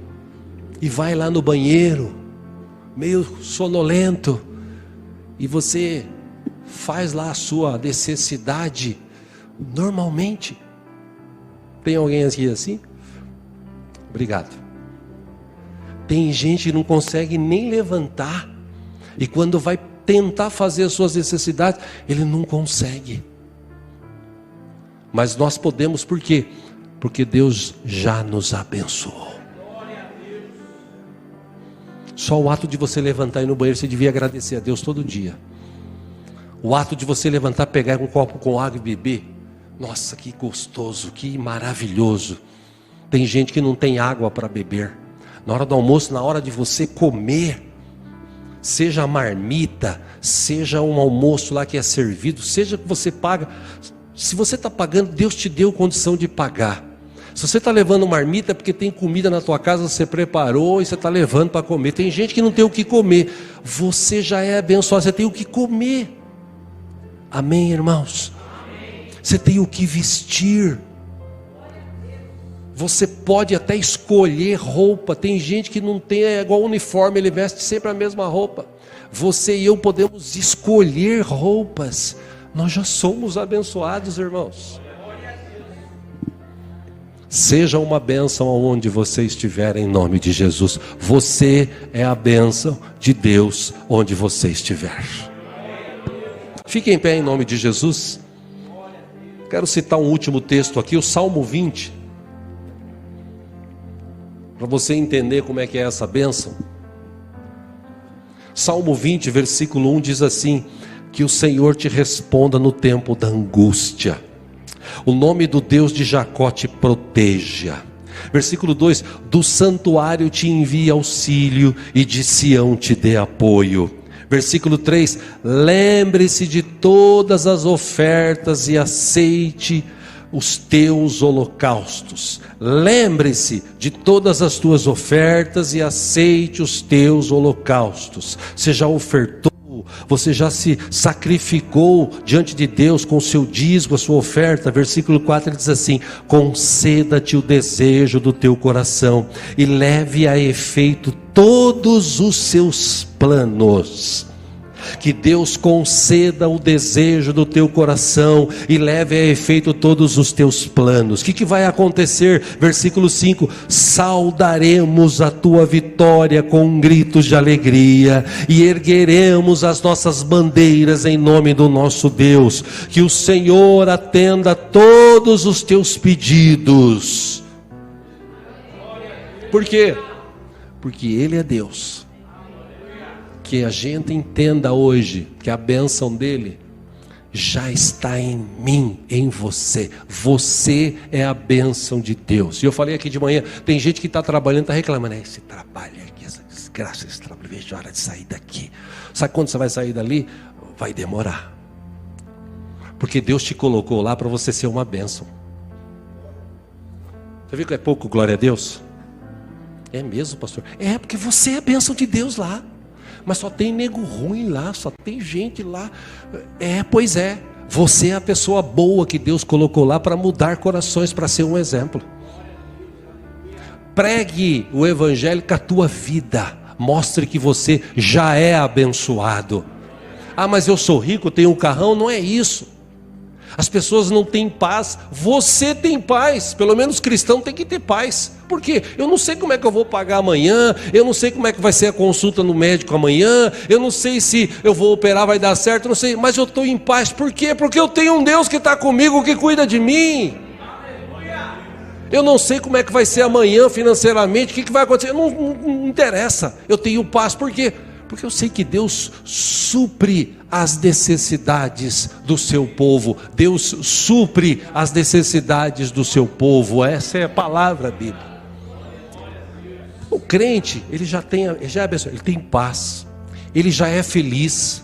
e vai lá no banheiro, meio sonolento, e você faz lá a sua necessidade normalmente. Tem alguém aqui assim? Obrigado. Tem gente que não consegue nem levantar, e quando vai tentar fazer as suas necessidades, ele não consegue. Mas nós podemos, por quê? Porque Deus já nos abençoou. Só o ato de você levantar e ir no banheiro, você devia agradecer a Deus todo dia. O ato de você levantar, pegar um copo com água e beber, nossa, que gostoso, que maravilhoso. Tem gente que não tem água para beber. Na hora do almoço, na hora de você comer, seja a marmita, seja um almoço lá que é servido, seja que você paga. Se você está pagando, Deus te deu condição de pagar. Se você está levando marmita, é porque tem comida na tua casa, você preparou e você está levando para comer. Tem gente que não tem o que comer. Você já é abençoado, você tem o que comer. Amém, irmãos? Amém. Você tem o que vestir. Você pode até escolher roupa. Tem gente que não tem, é igual uniforme, ele veste sempre a mesma roupa. Você e eu podemos escolher roupas. Nós já somos abençoados, irmãos. Seja uma bênção aonde você estiver, em nome de Jesus. Você é a bênção de Deus onde você estiver. Fique em pé em nome de Jesus. Quero citar um último texto aqui, o Salmo 20. Para você entender como é que é essa bênção. Salmo 20, versículo 1 diz assim: que o Senhor te responda no tempo da angústia. O nome do Deus de Jacó te proteja. Versículo 2: do santuário te envie auxílio e de Sião te dê apoio. Versículo 3: lembre-se de todas as ofertas e aceite os teus holocaustos. Lembre-se de todas as tuas ofertas e aceite os teus holocaustos. Você já ofertou? Você já se sacrificou diante de Deus com o seu dízimo, a sua oferta? Versículo 4 ele diz assim: conceda-te o desejo do teu coração e leve a efeito todos os seus planos. Que Deus conceda o desejo do teu coração e leve a efeito todos os teus planos. O que vai acontecer? Versículo 5: saudaremos a tua vitória com gritos de alegria e ergueremos as nossas bandeiras em nome do nosso Deus. Que o Senhor atenda todos os teus pedidos. Por quê? Porque Ele é Deus. Que a gente entenda hoje que a bênção dele já está em mim, em você. Você é a bênção de Deus. E eu falei aqui de manhã, tem gente que está trabalhando, está reclamando: esse trabalho aqui, essa desgraça, esse trabalho, vejo a hora de sair daqui. Sabe quando você vai sair dali? Vai demorar. Porque Deus te colocou lá para você ser uma bênção. Você viu que é pouco glória a Deus? É mesmo, pastor? É, porque você é a bênção de Deus lá. Mas só tem nego ruim lá, só tem gente lá. Pois é. Você é a pessoa boa que Deus colocou lá para mudar corações, para ser um exemplo. Pregue o evangelho com a tua vida. Mostre que você já é abençoado. Ah, mas eu sou rico, tenho um carrão. Não é isso. As pessoas não têm paz. Você tem paz. Pelo menos cristão tem que ter paz. Por quê? Eu não sei como é que eu vou pagar amanhã. Eu não sei como é que vai ser a consulta no médico amanhã. Eu não sei se eu vou operar, vai dar certo. Eu não sei, mas eu estou em paz. Por quê? Porque eu tenho um Deus que está comigo, que cuida de mim. Eu não sei como é que vai ser amanhã financeiramente. O que vai acontecer? Não interessa. Eu tenho paz. Por quê? Porque eu sei que Deus supre as necessidades do seu povo. Deus supre as necessidades do seu povo. Essa é a palavra bíblica. O crente, ele já é abençoado, ele tem paz, ele já é feliz.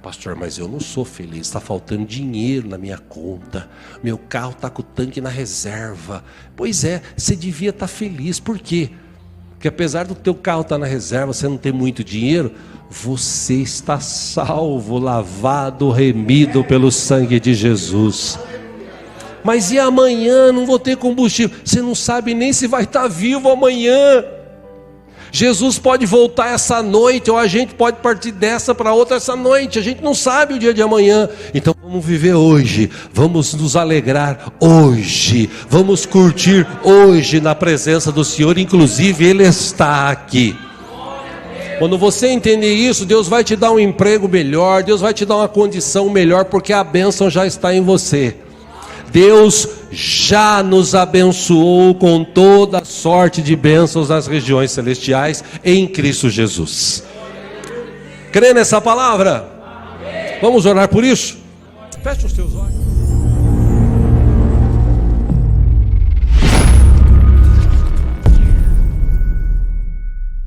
Pastor, mas eu não sou feliz, está faltando dinheiro na minha conta, meu carro está com o tanque na reserva. Pois é, você devia estar feliz. Por quê? Porque apesar do teu carro estar na reserva, você não ter muito dinheiro, você está salvo, lavado, remido pelo sangue de Jesus. Mas e amanhã? Não vou ter combustível. Você não sabe nem se vai estar vivo amanhã. Jesus pode voltar essa noite, ou a gente pode partir dessa para outra essa noite. A gente não sabe o dia de amanhã. Então vamos viver hoje, vamos nos alegrar hoje, vamos curtir hoje na presença do Senhor. Inclusive Ele está aqui. Quando você entender isso, Deus vai te dar um emprego melhor, Deus vai te dar uma condição melhor, porque a bênção já está em você. Deus já nos abençoou com toda sorte de bênçãos nas regiões celestiais em Cristo Jesus. Crê nessa palavra? Vamos orar por isso? Feche os teus olhos.